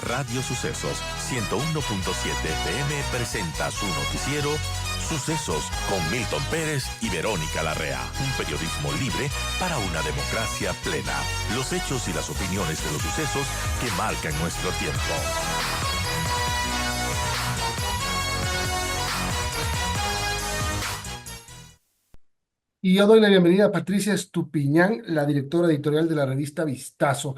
Radio Sucesos 101.7 FM presenta su noticiero Sucesos con Milton Pérez y Verónica Larrea. Un periodismo libre para una democracia plena. Los hechos y las opiniones de los sucesos que marcan nuestro tiempo. Y yo doy la bienvenida a Patricia Estupiñán, la directora editorial de la revista Vistazo.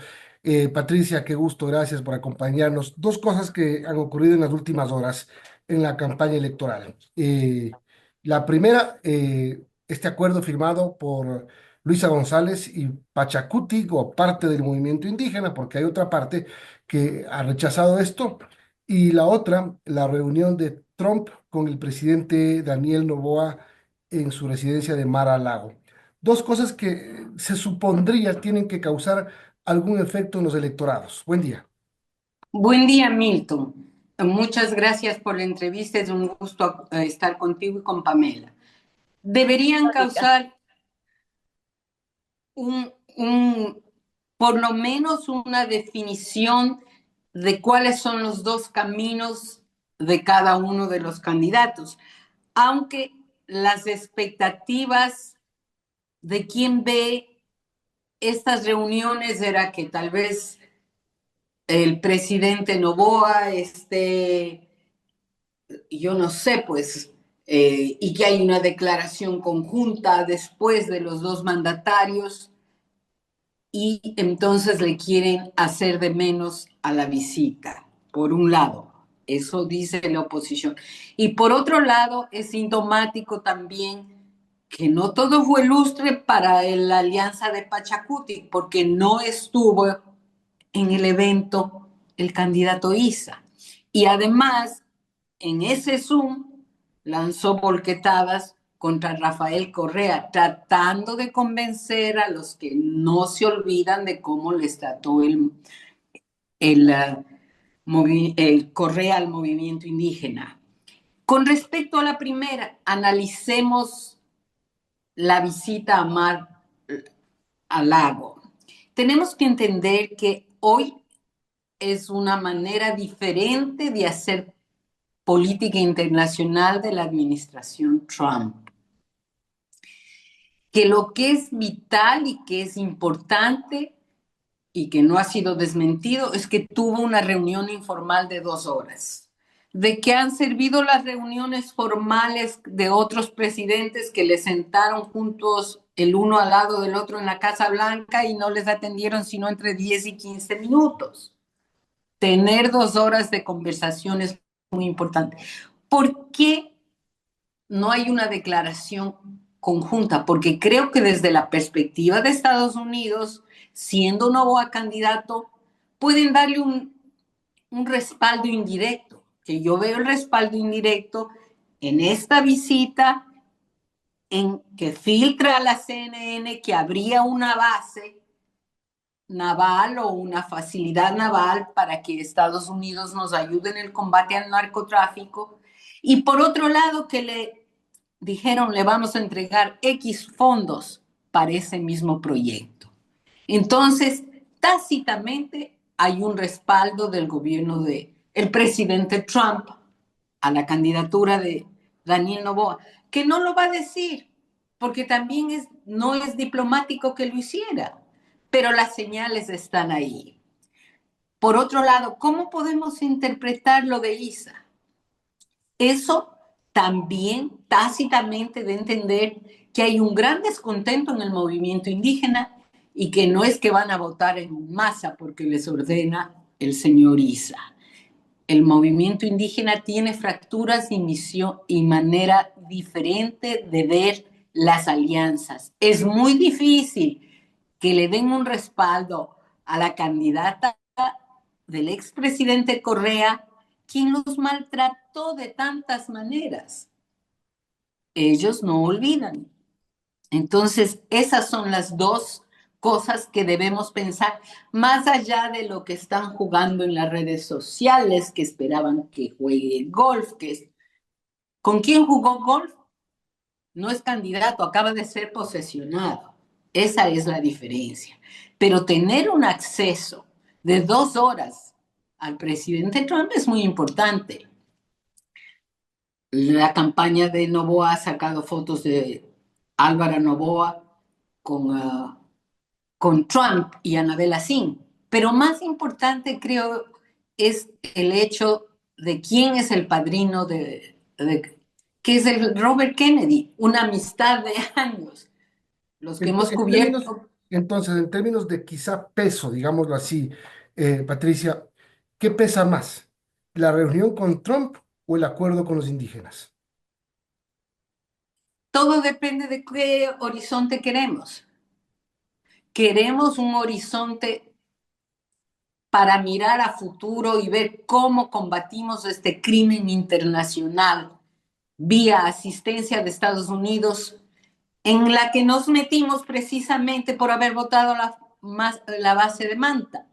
Patricia, qué gusto, gracias por acompañarnos. Dos cosas que han ocurrido en las últimas horas en la campaña electoral. La primera, este acuerdo firmado por Luisa González y Pachacuti, o parte del movimiento indígena, porque hay otra parte que ha rechazado esto. Y la otra, la reunión de Trump con el presidente Daniel Noboa en su residencia de Mar-a-Lago. Dos cosas que se supondría tienen que causar algún efecto en los electorados. Buen día. Buen día, Milton. Muchas gracias por la entrevista. Es un gusto estar contigo y con Pamela. Deberían causar por lo menos una definición de cuáles son los dos caminos de cada uno de los candidatos, aunque las expectativas de quien ve estas reuniones era que tal vez el presidente Noboa yo no sé, pues, y que hay una declaración conjunta después de los dos mandatarios y entonces le quieren hacer de menos a la visita, por un lado. Eso dice la oposición. Y por otro lado, es sintomático también que no todo fue lustre para la alianza de Pachacuti, porque no estuvo en el evento el candidato Issa. Y además, en ese Zoom, lanzó volquetadas contra Rafael Correa, tratando de convencer a los que no se olvidan de cómo les trató el Correa al movimiento indígena. Con respecto a la primera, analicemos la visita a Mar-a-Lago. Tenemos que entender que hoy es una manera diferente de hacer política internacional de la administración Trump. Que lo que es vital y que es importante y que no ha sido desmentido es que tuvo una reunión informal de 2 horas. ¿De qué han servido las reuniones formales de otros presidentes que les sentaron juntos el uno al lado del otro en la Casa Blanca y no les atendieron sino entre 10 y 15 minutos? Tener 2 horas de conversación es muy importante. ¿Por qué no hay una declaración conjunta? Porque creo que desde la perspectiva de Estados Unidos, siendo Noboa candidato, pueden darle un respaldo indirecto, que yo veo el respaldo indirecto en esta visita, en que filtra a la CNN que habría una base naval o una facilidad naval para que Estados Unidos nos ayude en el combate al narcotráfico, y por otro lado que le dijeron le vamos a entregar X fondos para ese mismo proyecto. Entonces, tácitamente hay un respaldo del gobierno del presidente Trump a la candidatura de Daniel Noboa, que no lo va a decir, porque también no es diplomático que lo hiciera, pero las señales están ahí. Por otro lado, ¿cómo podemos interpretar lo de Issa? Eso también tácitamente de entender que hay un gran descontento en el movimiento indígena y que no es que van a votar en masa porque les ordena el señor Issa. El movimiento indígena tiene fracturas y manera diferente de ver las alianzas. Es muy difícil que le den un respaldo a la candidata del expresidente Correa, quien los maltrató de tantas maneras. Ellos no olvidan. Entonces, esas son las dos cosas que debemos pensar, más allá de lo que están jugando en las redes sociales, que esperaban que juegue golf. ¿Con quién jugó golf? No es candidato, acaba de ser posesionado. Esa es la diferencia. Pero tener un acceso de 2 horas al presidente Trump es muy importante. La campaña de Noboa ha sacado fotos de Álvaro Noboa con, con Trump y Annabel Asín. Pero más importante, creo, es el hecho de quién es el padrino que es el Robert Kennedy, una amistad de años, los que hemos En términos, cubierto. entonces, en términos de quizá peso, digámoslo así, Patricia, ¿qué pesa más? ¿La reunión con Trump o el acuerdo con los indígenas? Todo depende de qué horizonte queremos. Queremos un horizonte para mirar a futuro y ver cómo combatimos este crimen internacional vía asistencia de Estados Unidos, en la que nos metimos precisamente por haber votado la base de Manta.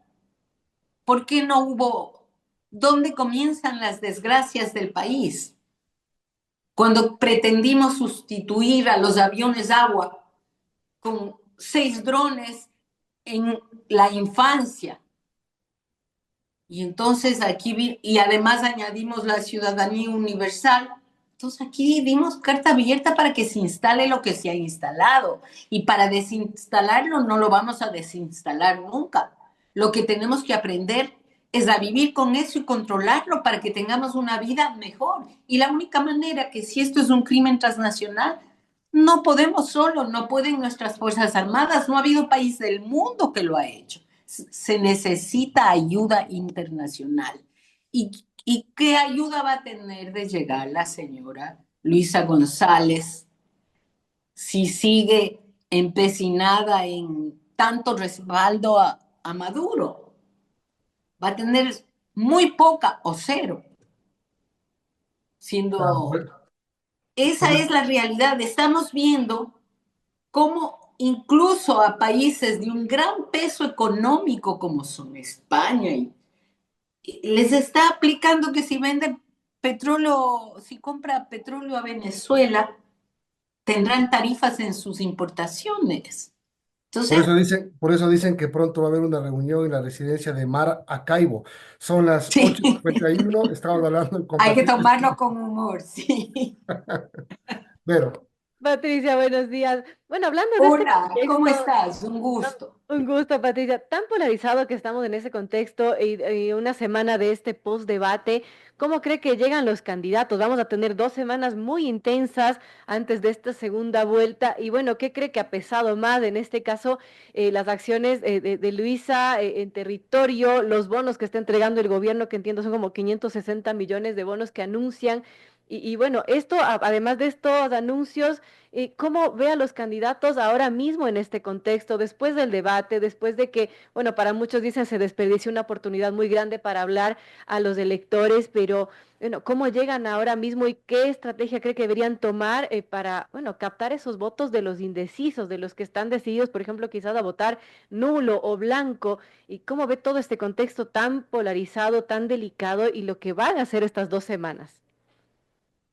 ¿Por qué no hubo? ¿Dónde comienzan las desgracias del país? Cuando pretendimos sustituir a los aviones agua con 6 drones en la infancia. Y entonces aquí, y además añadimos la ciudadanía universal. Entonces aquí dimos carta abierta para que se instale lo que se ha instalado. Y para desinstalarlo no lo vamos a desinstalar nunca. Lo que tenemos que aprender es a vivir con eso y controlarlo para que tengamos una vida mejor. Y la única manera que si esto es un crimen transnacional, no podemos solo, no pueden nuestras Fuerzas Armadas, no ha habido país del mundo que lo ha hecho. Se necesita ayuda internacional. ¿Y qué ayuda va a tener de llegar la señora Luisa González si sigue empecinada en tanto respaldo a Maduro? Va a tener muy poca o cero, Ah, siendo... bueno, Esa bueno, es la realidad. Estamos viendo cómo incluso a países de un gran peso económico como son España les está aplicando que si vende petróleo, si compra petróleo a Venezuela, tendrán tarifas en sus importaciones. Entonces, por eso dicen que pronto va a haber una reunión en la residencia de Mar Acaibo. Son las sí, 8:51, estamos hablando con hay que Patricia. tomarlo con humor, sí. Pero, Patricia, buenos días. Bueno, hablando de este Hola, ¿cómo contexto, estás? Un gusto. un gusto, Patricia, tan polarizado que estamos en ese contexto y una semana de este post-debate, ¿cómo cree que llegan los candidatos? Vamos a tener 2 semanas muy intensas antes de esta segunda vuelta y bueno, ¿qué cree que ha pesado más en este caso las acciones de Luisa en territorio, los bonos que está entregando el gobierno, que entiendo son como 560 millones de bonos que anuncian? Y bueno, esto, además de estos anuncios, ¿cómo ve a los candidatos ahora mismo en este contexto, después del debate, después de que, bueno, para muchos dicen se desperdició una oportunidad muy grande para hablar a los electores, pero, bueno, ¿cómo llegan ahora mismo y qué estrategia cree que deberían tomar para, bueno, captar esos votos de los indecisos, de los que están decididos, por ejemplo, quizás a votar nulo o blanco? ¿Y cómo ve todo este contexto tan polarizado, tan delicado y lo que van a hacer estas 2 semanas?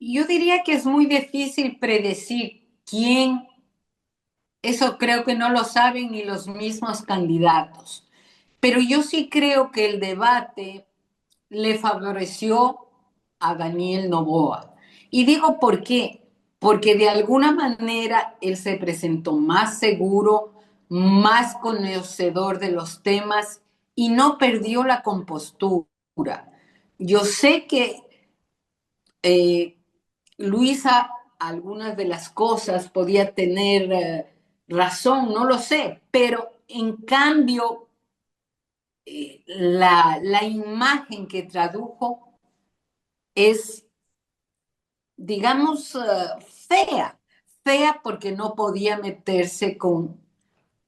Yo diría que es muy difícil predecir quién, eso creo que no lo saben ni los mismos candidatos, pero yo sí creo que el debate le favoreció a Daniel Noboa. Y digo por qué, porque de alguna manera él se presentó más seguro, más conocedor de los temas y no perdió la compostura. Yo sé que eh, Luisa algunas de las cosas podía tener razón, no lo sé, pero en cambio la imagen que tradujo es, digamos, fea, fea porque no podía meterse con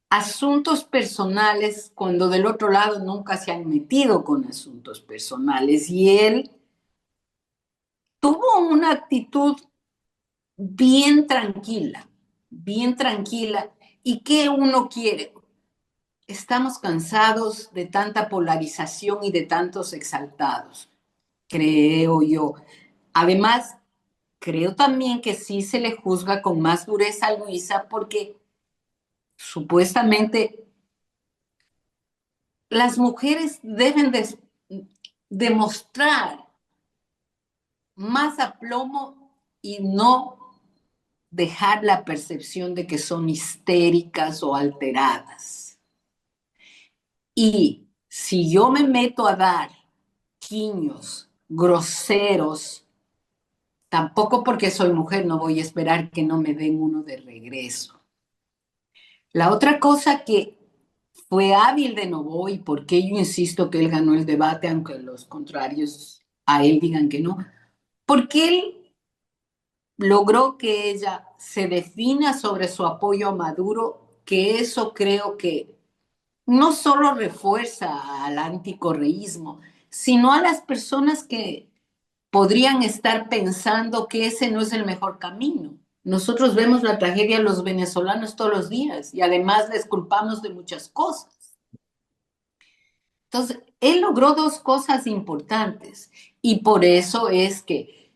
asuntos personales cuando del otro lado nunca se han metido con asuntos personales y él tuvo una actitud bien tranquila. ¿Y qué uno quiere? Estamos cansados de tanta polarización y de tantos exaltados, creo yo. Además, creo también que sí se le juzga con más dureza a Luisa porque supuestamente las mujeres deben de demostrar más aplomo y no dejar la percepción de que son histéricas o alteradas. Y si yo me meto a dar quiños groseros, tampoco porque soy mujer no voy a esperar que no me den uno de regreso. La otra cosa que fue hábil de Novoa y por qué yo insisto que él ganó el debate, aunque los contrarios a él digan que no, porque él logró que ella se defina sobre su apoyo a Maduro, que eso creo que no solo refuerza al anticorreísmo, sino a las personas que podrían estar pensando que ese no es el mejor camino. Nosotros vemos la tragedia de los venezolanos todos los días y además les culpamos de muchas cosas. Entonces, él logró dos cosas importantes y por eso es que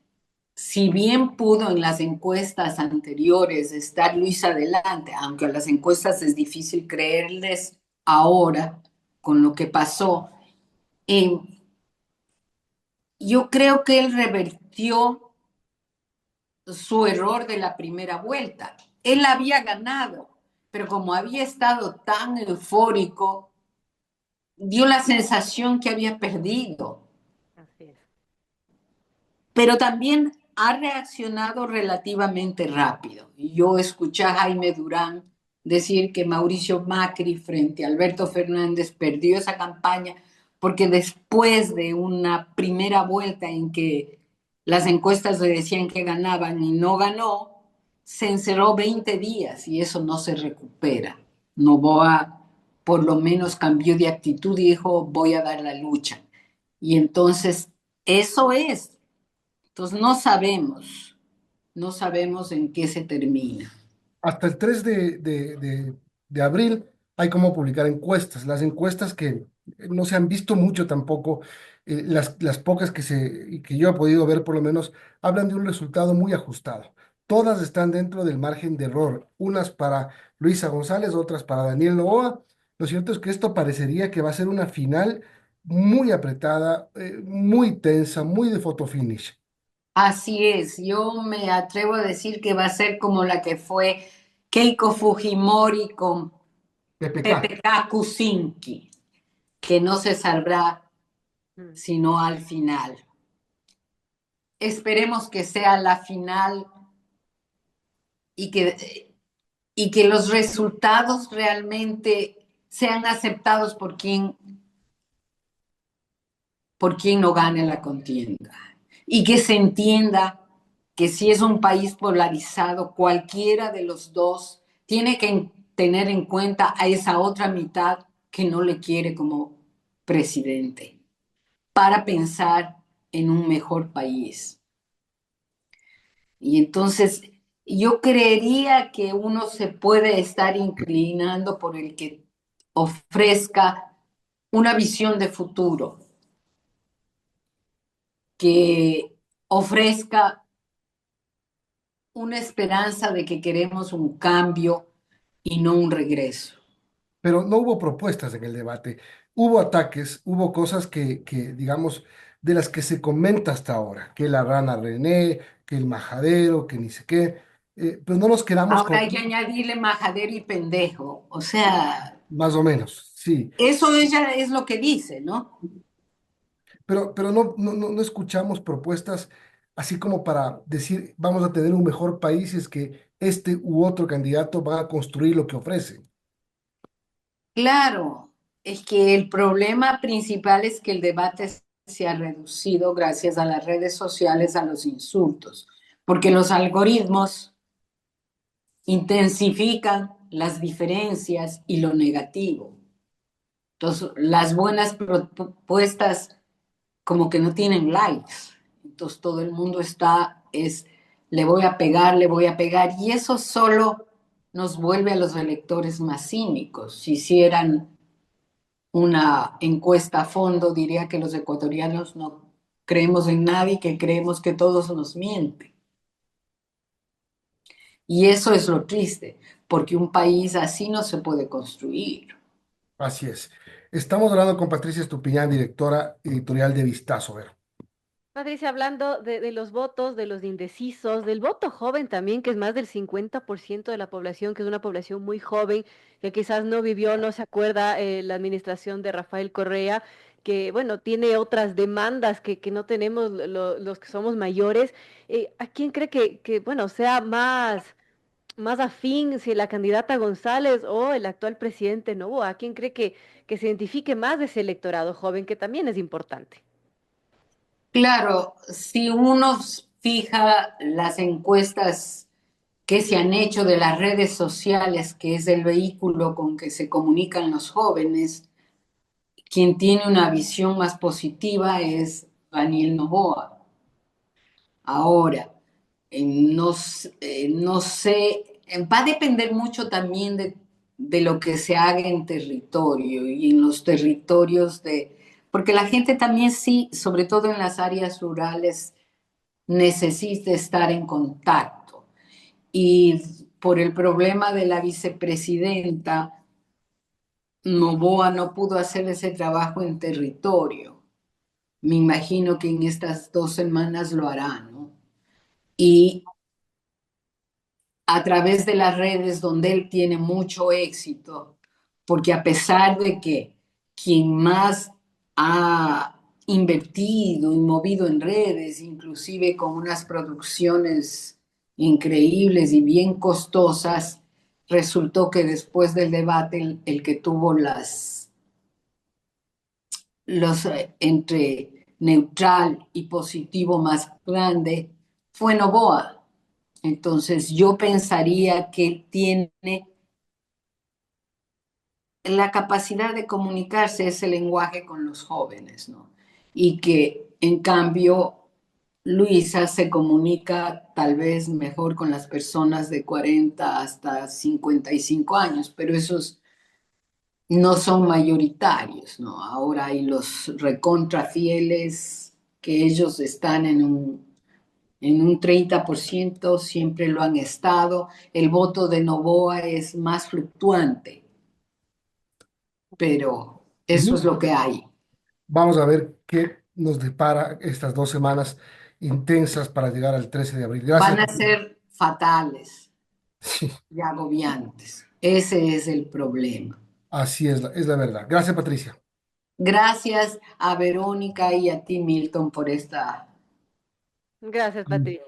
si bien pudo en las encuestas anteriores estar Luis adelante, aunque a las encuestas es difícil creerles ahora con lo que pasó, eh, yo creo que él revertió su error de la primera vuelta. Él había ganado, pero como había estado tan eufórico, dio la sensación que había perdido. Así es. Pero también ha reaccionado relativamente rápido. Y yo escuché a Jaime Durán decir que Mauricio Macri frente a Alberto Fernández perdió esa campaña porque después de una primera vuelta en que las encuestas le decían que ganaban y no ganó, se encerró 20 días y eso no se recupera. Noboa por lo menos cambió de actitud y dijo voy a dar la lucha. Y entonces eso es. Entonces no sabemos en qué se termina. Hasta el 3 de abril hay como publicar encuestas. Las encuestas que no se han visto mucho tampoco, las pocas que yo he podido ver por lo menos, hablan de un resultado muy ajustado. Todas están dentro del margen de error, unas para Luisa González, otras para Daniel Noboa. Lo cierto es que esto parecería que va a ser una final muy apretada, muy tensa, muy de photo finish. Así es, yo me atrevo a decir que va a ser como la que fue Keiko Fujimori con PPK. PPK Kuczynski, que no se sabrá Mm. sino al final. Esperemos que sea la final y que los resultados realmente sean aceptados por quien no gane la contienda. Y que se entienda que si es un país polarizado, cualquiera de los dos tiene que tener en cuenta a esa otra mitad que no le quiere como presidente para pensar en un mejor país. Y entonces yo creería que uno se puede estar inclinando por el que ofrezca una visión de futuro, que ofrezca una esperanza de que queremos un cambio y no un regreso. Pero no hubo propuestas en el debate. Hubo ataques, hubo cosas digamos, de las que se comenta hasta ahora, que la rana René, que el majadero, que ni sé qué, pero no nos quedamos Ahora con hay que añadirle majadero y pendejo. O sea, más o menos, sí, eso ella es lo que dice, ¿no? pero no escuchamos propuestas así como para decir, vamos a tener un mejor país si es que este u otro candidato va a construir lo que ofrece. Claro, es que el problema principal es que el debate se ha reducido gracias a las redes sociales a los insultos, porque los algoritmos intensifican las diferencias y lo negativo. Entonces, las buenas propuestas como que no tienen likes. Entonces, todo el mundo le voy a pegar, le voy a pegar, y eso solo nos vuelve a los electores más cínicos. Si hicieran una encuesta a fondo, diría que los ecuatorianos no creemos en nadie, que creemos que todos nos mienten. Y eso es lo triste, porque un país así no se puede construir. Así es. Estamos hablando con Patricia Estupiñán, directora editorial de Vistazo. Ver. Patricia, hablando de los votos, de los indecisos, del voto joven también, que es más del 50% de la población, que es una población muy joven, que quizás no vivió, no se acuerda la administración de Rafael Correa, que bueno, tiene otras demandas que no tenemos los que somos mayores. ¿A quién cree bueno, sea más afín, si la candidata González o el actual presidente Noboa? ¿A quién cree que se identifique más de ese electorado joven, que también es importante? Claro, si uno fija las encuestas que se han hecho de las redes sociales, que es el vehículo con que se comunican los jóvenes, quien tiene una visión más positiva es Daniel Noboa. Ahora, no sé, va a depender mucho también de lo que se haga en territorio y en los territorios porque la gente también sí, sobre todo en las áreas rurales, necesita estar en contacto. Y por el problema de la vicepresidenta, Noboa no pudo hacer ese trabajo en territorio. Me imagino que en estas 2 semanas lo hará, ¿no? Y a través de las redes donde él tiene mucho éxito, porque a pesar de que quien más ha invertido y movido en redes, inclusive con unas producciones increíbles y bien costosas, resultó que después del debate el que tuvo los entre neutral y positivo más grande fue Noboa. Entonces yo pensaría que tiene la capacidad de comunicarse ese lenguaje con los jóvenes, ¿no? Y que en cambio Luisa se comunica tal vez mejor con las personas de 40 hasta 55 años, pero esos no son mayoritarios, ¿no? Ahora hay los recontra fieles que ellos están en un 30%, siempre lo han estado. El voto de Noboa es más fluctuante, pero eso es Ujú. lo que hay. Vamos a ver qué nos depara estas 2 semanas intensas para llegar al 13 de abril. Gracias, Van a Patricia. ser fatales Sí, y agobiantes. Ese es el problema. así es la verdad. Gracias, Patricia. Gracias a Verónica y a ti, Milton, por esta Gracias, Patricia.